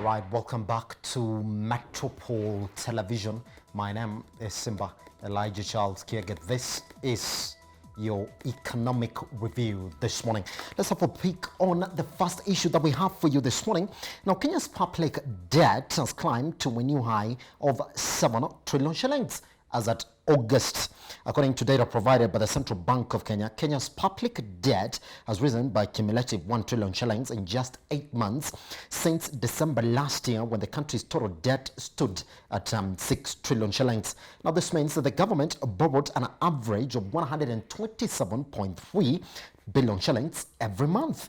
right, welcome back to Metropole Television. My name is Simba Elijah Charles Kiaget. This is your economic review this morning. Let's have a peek on the first issue that we have for you this morning. Now, Kenya's public debt has climbed to a new high of 7 trillion shillings as at August. According to data provided by the Central Bank of Kenya, Kenya's public debt has risen by cumulative 1 trillion shillings in just 8 months since December last year, when the country's total debt stood at 6 trillion shillings. Now, this means that the government borrowed an average of 127.3 billion shillings every month.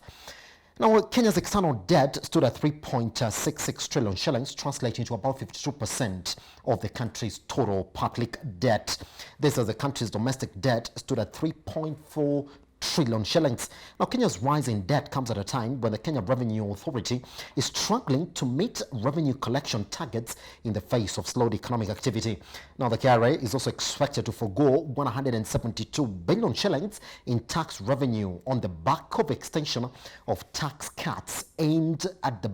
Now, Kenya's external debt stood at 3.66 trillion shillings, translating to about 52% of the country's total public debt. This as the country's domestic debt stood at 3.4 trillion shillings. Now, Kenya's rise in debt comes at a time when the Kenya Revenue Authority is struggling to meet revenue collection targets in the face of slowed economic activity. Now, the KRA is also expected to forgo 172 billion shillings in tax revenue on the back of extension of tax cuts aimed at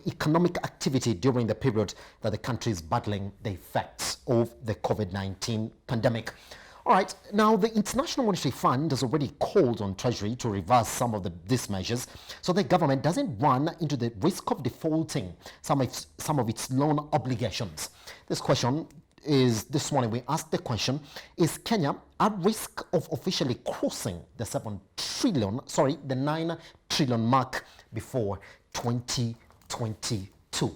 economic activity during the period that the country is battling the effects of the COVID-19 pandemic. All right, now the International Monetary Fund has already called on Treasury to reverse some of these measures so the government doesn't run into the risk of defaulting some of its loan obligations. This morning we asked the question, is Kenya at risk of officially crossing the 9 trillion mark before 2022?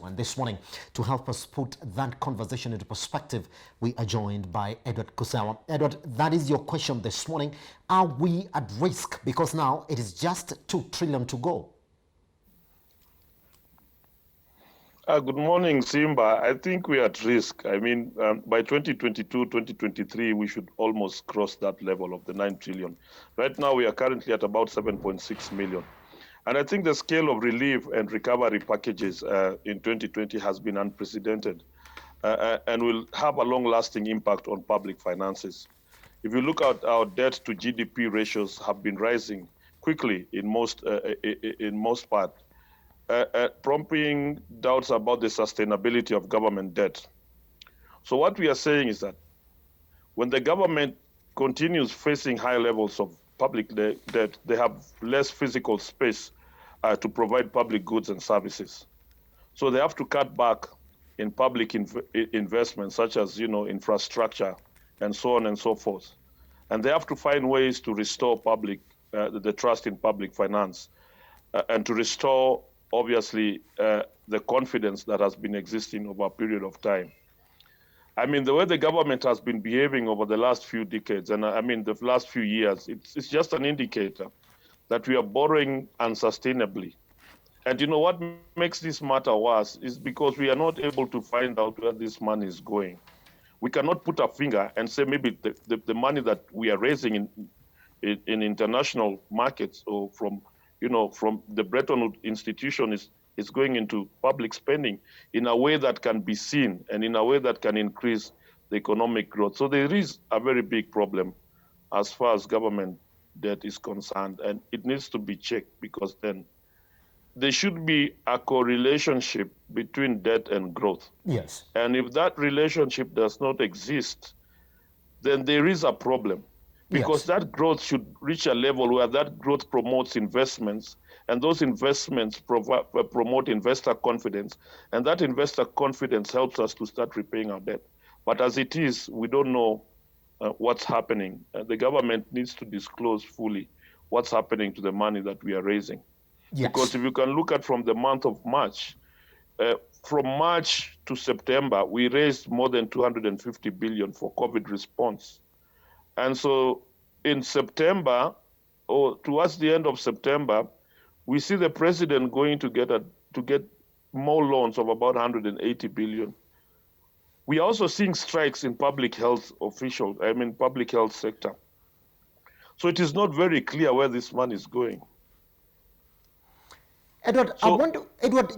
And this morning, to help us put that conversation into perspective, we are joined by Edward Kusawa. Edward, that is your question this morning. Are we at risk? Because now it is just 2 trillion to go. Good morning, Simba. I think we are at risk. I mean, by 2022, 2023, we should almost cross that level of the 9 trillion. Right now, we are currently at about 7.6 million. And I think the scale of relief and recovery packages in 2020 has been unprecedented and will have a long-lasting impact on public finances. If you look at our debt to GDP ratios have been rising quickly in most part, prompting doubts about the sustainability of government debt. So what we are saying is that when the government continues facing high levels of public debt, they have less physical space to provide public goods and services. So they have to cut back in public investments, such as infrastructure and so on and so forth. And they have to find ways to restore the trust in public finance and to restore, obviously, the confidence that has been existing over a period of time. I mean, the way the government has been behaving over the last few decades, and I mean the last few years, it's just an indicator that we are borrowing unsustainably. And you know what makes this matter worse is because we are not able to find out where this money is going. We cannot put a finger and say maybe the money that we are raising in international markets or from the Bretton Woods institution is going into public spending in a way that can be seen and in a way that can increase the economic growth. So there is a very big problem as far as government debt is concerned, and it needs to be checked, because then there should be a correlationship between debt and growth. Yes. And if that relationship does not exist, then there is a problem. Because that growth should reach a level where that growth promotes investments, and those investments promote investor confidence, and that investor confidence helps us to start repaying our debt. But as it is, we don't know what's happening. The government needs to disclose fully what's happening to the money that we are raising. Yes. Because if you can look at from the month of March, from March to September, we raised more than 250 billion for COVID response. And so in September, or towards the end of September, we see the president going to get more loans of about 180 billion. We are also seeing strikes in public health public health sector. So it is not very clear where this money is going. Edward,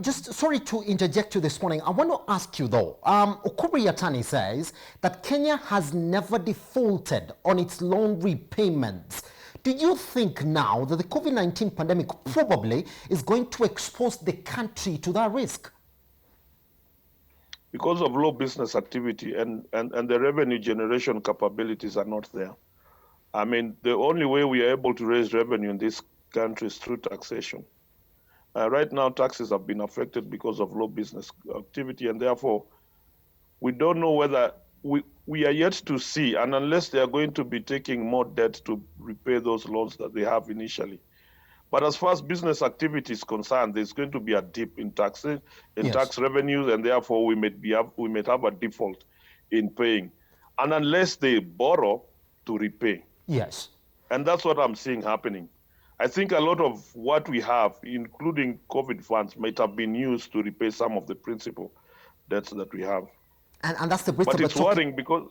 just sorry to interject you this morning. I want to ask you though, Okuri Yatani says that Kenya has never defaulted on its loan repayments Do you think now that the COVID-19 pandemic probably is going to expose the country to that risk? Because of low business activity and the revenue generation capabilities are not there. I mean, the only way we are able to raise revenue in this country is through taxation. Right now, taxes have been affected because of low business activity, and therefore, we don't know whether we are yet to see, and unless they are going to be taking more debt to repay those loans that they have initially. But as far as business activity is concerned, there's going to be a dip in taxes, in Yes. tax revenues, and therefore we may have a default in paying, and unless they borrow to repay. Yes. And that's what I'm seeing happening. I think a lot of what we have, including COVID funds, might have been used to repay some of the principal debts that we have. And that's the Brits But it's worrying because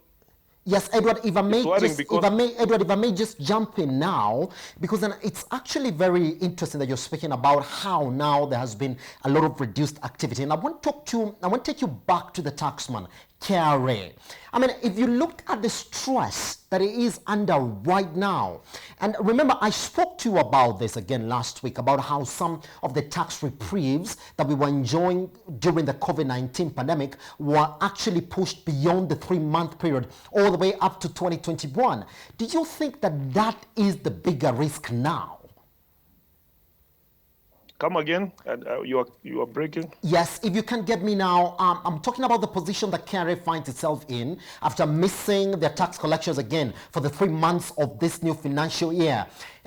yes, Edward, if I may worrying just, because- Edward, if I may just jump in now, because then it's actually very interesting that you're speaking about how now there has been a lot of reduced activity. And I want to take you back to the taxman, KRA. I mean, if you look at the stress that it is under right now, and remember, I spoke to you about this again last week, about how some of the tax reprieves that we were enjoying during the COVID-19 pandemic were actually pushed beyond the 3-month period, all the way up to 2021. Do you think that that is the bigger risk now? Come again, and you are breaking. Yes, if you can get me now, I'm talking about the position that KRA finds itself in after missing their tax collections again for the 3 months of this new financial year.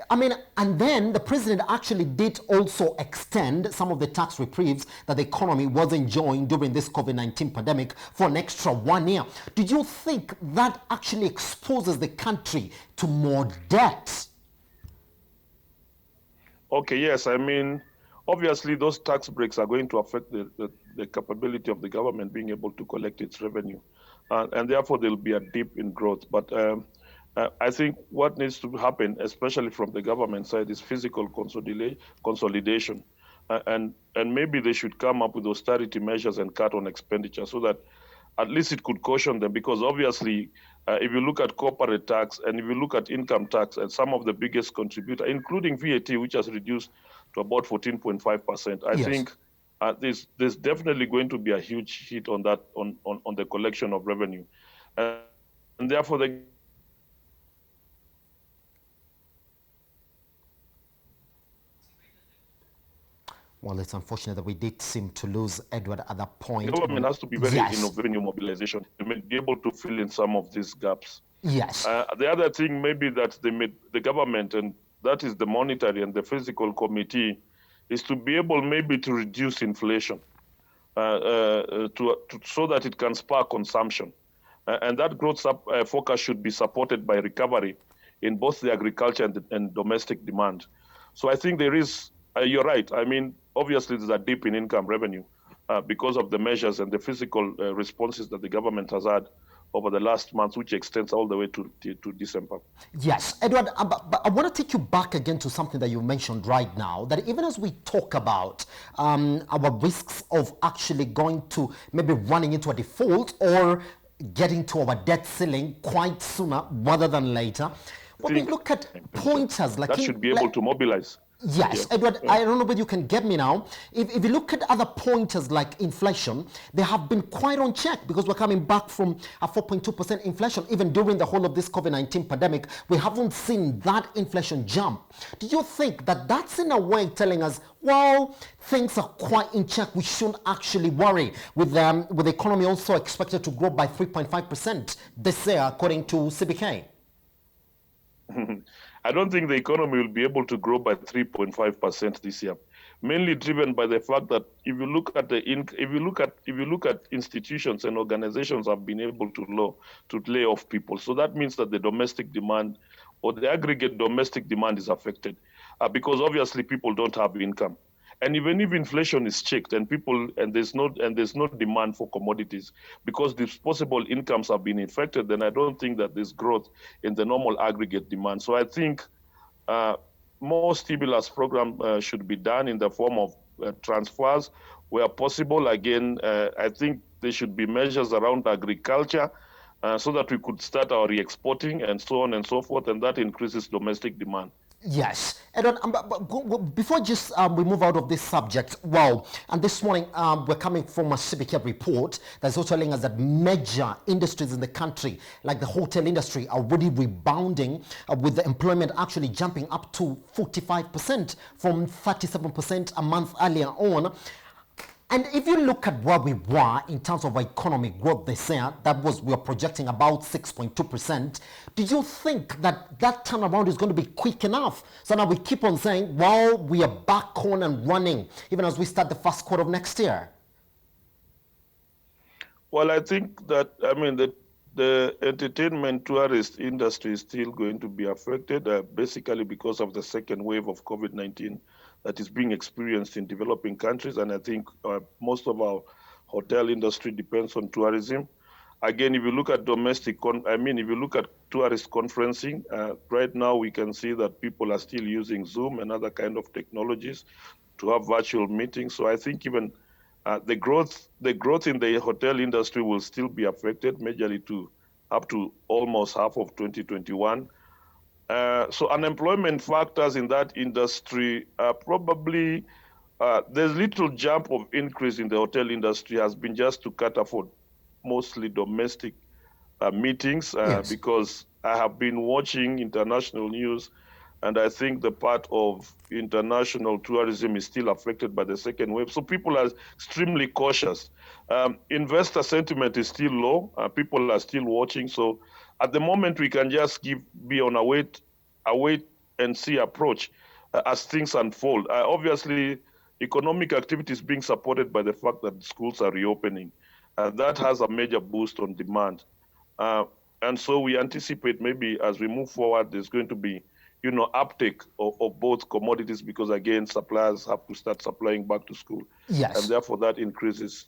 I mean, and then the president actually did also extend some of the tax reprieves that the economy was enjoying during this COVID-19 pandemic for an extra 1 year. Do you think that actually exposes the country to more debt? Okay, yes, I mean, obviously, those tax breaks are going to affect the capability of the government being able to collect its revenue. And therefore, there will be a dip in growth. But I think what needs to happen, especially from the government side, is physical consolidation. And maybe they should come up with austerity measures and cut on expenditure so that at least it could caution them. Because obviously, if you look at corporate tax and if you look at income tax, and some of the biggest contributors, including VAT, which has reduced to about 14.5%. I think there's definitely going to be a huge hit on that, on the collection of revenue. And therefore, Well, it's unfortunate that we did seem to lose Edward at that point. the government has to be very innovative revenue mobilization to be able to fill in some of these gaps. Yes. The other thing maybe that the government, and that is the monetary and the fiscal committee, is to be able maybe to reduce inflation so that it can spur consumption. And that growth focus should be supported by recovery in both the agriculture and domestic demand. So I think there is, you're right. I mean, obviously there's a dip in income revenue because of the measures and the physical responses that the government has had over the last month, which extends all the way to December. Yes, Edward, but I want to take you back again to something that you mentioned right now, that even as we talk about our risks of actually going to maybe running into a default or getting to our debt ceiling quite sooner rather than later, when we look at pointers like... That should be able to mobilize. Yes, yeah. Edward, I don't know whether you can get me now. If you look at other pointers like inflation, they have been quite on check because we're coming back from a 4.2% inflation. Even during the whole of this COVID-19 pandemic, we haven't seen that inflation jump. Do you think that that's in a way telling us, well, things are quite in check, we shouldn't actually worry, with the economy also expected to grow by 3.5% this year, according to CBK? I don't think the economy will be able to grow by 3.5% this year, mainly driven by the fact that if you look at institutions and organizations have been able to lay off people, so that means that the domestic demand or the aggregate domestic demand is affected because obviously people don't have income. And even if inflation is checked and there's no demand for commodities because disposable incomes have been affected, then I don't think that there's growth in the normal aggregate demand. So I think more stimulus program should be done in the form of transfers where possible. Again, I think there should be measures around agriculture so that we could start our re-exporting and so on and so forth, and that increases domestic demand. Yes, Edward, before just we move out of this subject, wow, and this morning we're coming from a CBK report that's also telling us that major industries in the country, like the hotel industry, are already rebounding with the employment actually jumping up to 45% from 37% a month earlier on. And if you look at where we were in terms of economic growth this year, we were projecting about 6.2%. Do you think that that turnaround is going to be quick enough? So now we keep on saying, well, we are back on and running, even as we start the first quarter of next year. Well, I think that, I mean, the entertainment tourist industry is still going to be affected, basically because of the second wave of COVID-19 that is being experienced in developing countries. And I think most of our hotel industry depends on tourism. Again, if you look at if you look at tourist conferencing, right now we can see that people are still using Zoom and other kind of technologies to have virtual meetings. So I think even the growth in the hotel industry will still be affected majorly to up to almost half of 2021. So unemployment factors in that industry probably there's little jump of increase in the hotel industry has been just to cater for mostly domestic meetings Yes. because I have been watching international news, and I think the part of international tourism is still affected by the second wave. So people are extremely cautious. Investor sentiment is still low. People are still watching. So at the moment, we can just be on a wait and see approach as things unfold. Obviously, economic activity is being supported by the fact that schools are reopening. That has a major boost on demand. And so we anticipate maybe as we move forward, there's going to be, uptake of both commodities because again, suppliers have to start supplying back to school. Yes. And therefore that increases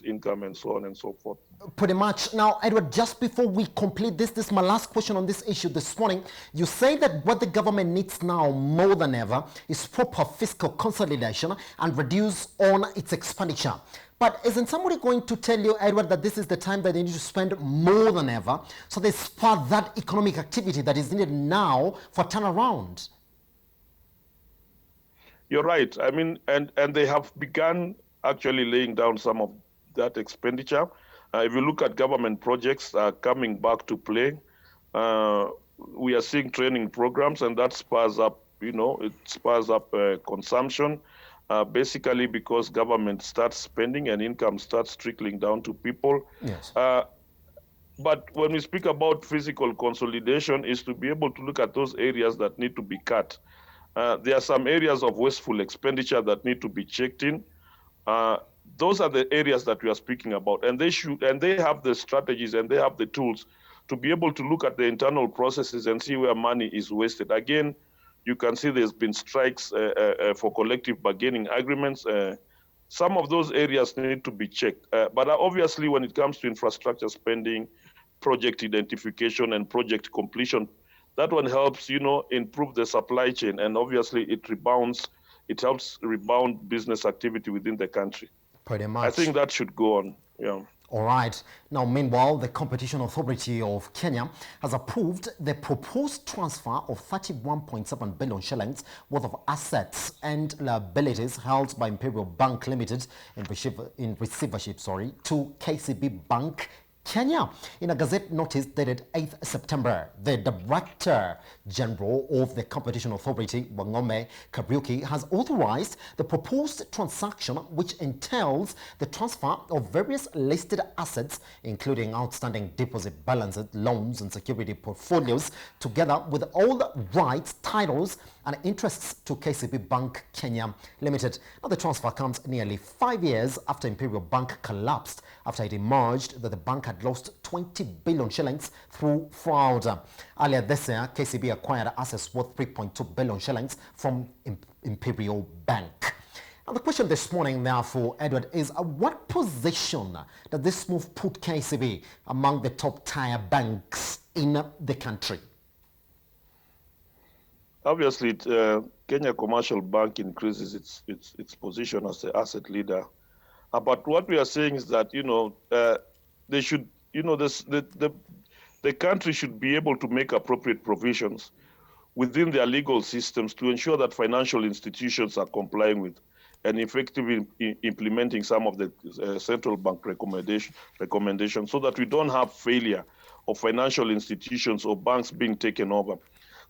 income and so on and so forth. Pretty much. Now, Edward, just before we complete this is my last question on this issue this morning. You say that what the government needs now more than ever is proper fiscal consolidation and reduce on its expenditure. But isn't somebody going to tell you, Edward, that this is the time that they need to spend more than ever so they spark that economic activity that is needed now for turnaround? You're right. I mean, and they have begun actually laying down some of that expenditure. If you look at government projects coming back to play, we are seeing training programs, and that spurs up, consumption, basically because government starts spending and income starts trickling down to people. Yes. But when we speak about physical consolidation, is to be able to look at those areas that need to be cut. There are some areas of wasteful expenditure that need to be checked in. Those are the areas that we are speaking about, and they have the strategies and they have the tools to be able to look at the internal processes and see where money is wasted. Again, you can see there's been strikes for collective bargaining agreements. Some of those areas need to be checked. But obviously, when it comes to infrastructure spending, project identification, and project completion, that one helps, improve the supply chain, and obviously it helps rebound business activity within the country. Pretty much. I think that should go on. Yeah. All right. Now, meanwhile, the Competition Authority of Kenya has approved the proposed transfer of 31.7 billion shillings worth of assets and liabilities held by Imperial Bank Limited in receivership, to KCB Bank Kenya. In a Gazette notice dated 8th September, the Director General of the Competition Authority, Wangome Kabriuki, has authorized the proposed transaction, which entails the transfer of various listed assets, including outstanding deposit balances, loans, and security portfolios, together with all the rights, titles, and interests to KCB Bank Kenya Limited. Now, the transfer comes nearly 5 years after Imperial Bank collapsed after it emerged that the bank had lost 20 billion shillings through fraud. Earlier this year, KCB acquired assets worth 3.2 billion shillings from Imperial Bank. Now, the question this morning, therefore, Edward, is what position does this move put KCB among the top tier banks in the country? Obviously, Kenya Commercial Bank increases its position as the asset leader. But what we are saying is that they should, the country should be able to make appropriate provisions within their legal systems to ensure that financial institutions are complying with and effectively implementing some of the central bank recommendations so that we don't have failure of financial institutions or banks being taken over.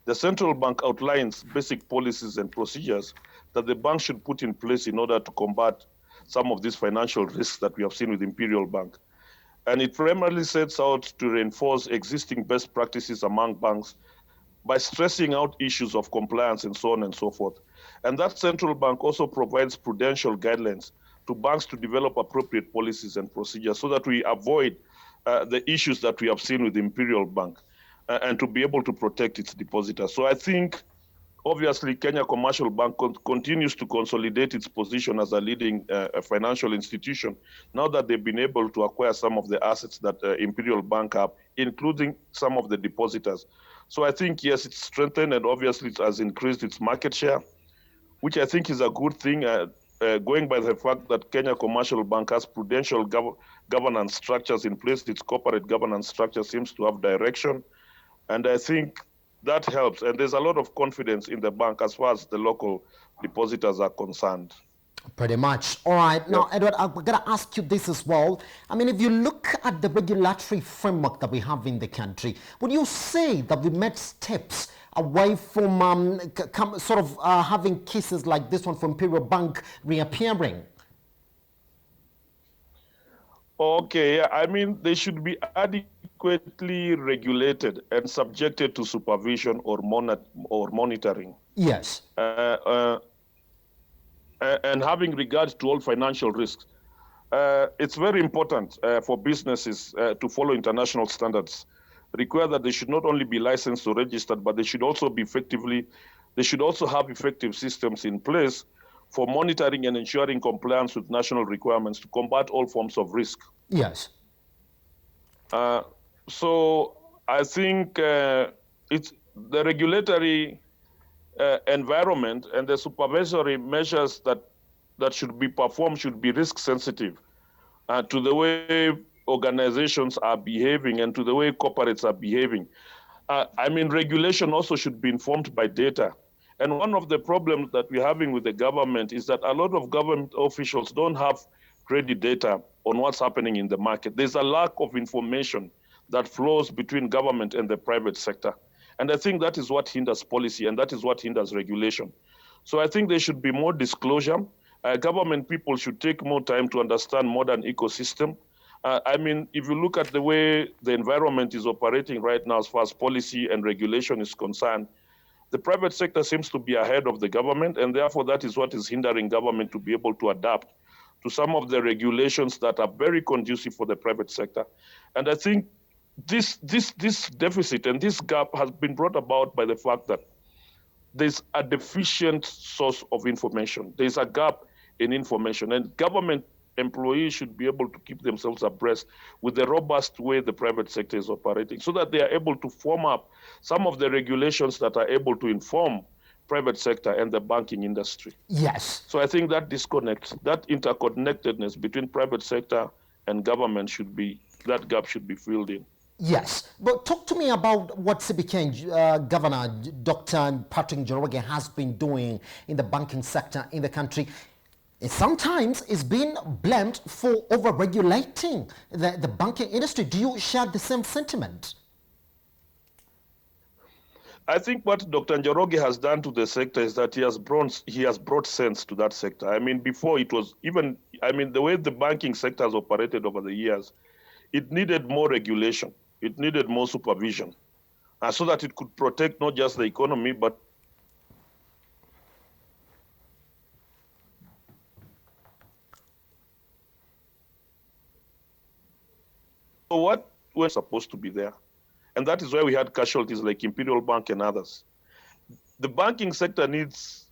The central bank outlines basic policies and procedures that the bank should put in place in order to combat some of these financial risks that we have seen with Imperial Bank. And it primarily sets out to reinforce existing best practices among banks by stressing out issues of compliance and so on and so forth. And that central bank also provides prudential guidelines to banks to develop appropriate policies and procedures so that we avoid the issues that we have seen with Imperial Bank and to be able to protect its depositors. So I think, obviously, Kenya Commercial Bank continues to consolidate its position as a leading financial institution now that they've been able to acquire some of the assets that Imperial Bank have, including some of the depositors. So I think, yes, it's strengthened and obviously it has increased its market share, which I think is a good thing, going by the fact that Kenya Commercial Bank has prudential governance structures in place. Its corporate governance structure seems to have direction. And I think that helps. And there's a lot of confidence in the bank as far as the local depositors are concerned. Pretty much. All right. Now, Edward, I'm going to ask you this as well. I mean, if you look at the regulatory framework that we have in the country, would you say that we made steps away from having cases like this one for Imperial Bank reappearing? Okay, I mean, they should be adequately regulated and subjected to supervision or monitoring. Yes. And having regard to all financial risks. It's very important for businesses to follow international standards, require that they should not only be licensed or registered, but they should also have effective systems in place for monitoring and ensuring compliance with national requirements to combat all forms of risk. Yes. So I think it's the regulatory environment and the supervisory measures that should be performed should be risk sensitive to the way organizations are behaving and to the way corporates are behaving. I mean, regulation also should be informed by data. And one of the problems that we're having with the government is that a lot of government officials don't have ready data on what's happening in the market. There's a lack of information that flows between government and the private sector. And I think that is what hinders policy and that is what hinders regulation. So I think there should be more disclosure. Government people should take more time to understand modern ecosystem. I mean, if you look at the way the environment is operating right now as far as policy and regulation is concerned, the private sector seems to be ahead of the government, and therefore that is what is hindering government to be able to adapt to some of the regulations that are very conducive for the private sector. And I think this deficit and this gap has been brought about by the fact that there's a deficient source of information. There's a gap in information, and government employees should be able to keep themselves abreast with the robust way the private sector is operating so that they are able to form up some of the regulations that are able to inform private sector and the banking industry. Yes. So I think that disconnect, that interconnectedness between private sector and government that gap should be filled in. Yes, but talk to me about what CBK Governor Dr. Patrick Njoroge has been doing in the banking sector in the country. Sometimes it's been blamed for over-regulating the banking industry. Do you share the same sentiment? I think what Dr. Njoroge has done to the sector is that he has brought sense to that sector. I mean, before it was the way the banking sector has operated over the years, it needed more regulation. It needed more supervision so that it could protect not just the economy, but what was supposed to be there. And that is why we had casualties like Imperial Bank and others. The banking sector needs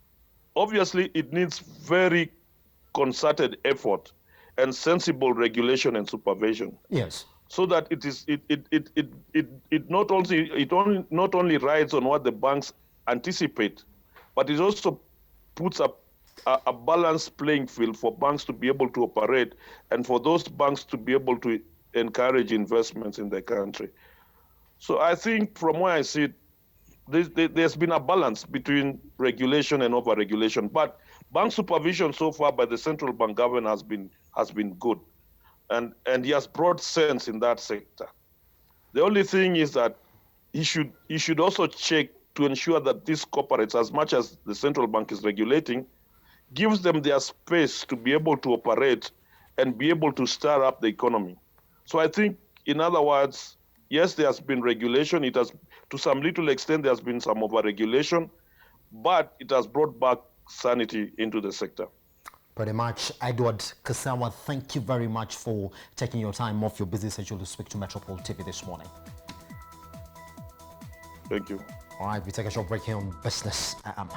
very concerted effort and sensible regulation and supervision. Yes. So that it not only rides on what the banks anticipate, but it also puts up a balanced playing field for banks to be able to operate and for those banks to be able to encourage investments in the country. So I think from where I sit, there's been a balance between regulation and over-regulation. But bank supervision so far by the central bank governor has been good, and he has brought sense in that sector. The only thing is that he should also check to ensure that these corporates, as much as the central bank is regulating, gives them their space to be able to operate and be able to stir up the economy. So I think, in other words, yes, there has been regulation. It has, to some little extent, there has been some over-regulation, but it has brought back sanity into the sector. Pretty much. Edward Kasawa, thank you very much for taking your time off your busy schedule to speak to Metropole TV this morning. Thank you. All right, we take a short break here on Business at AMA.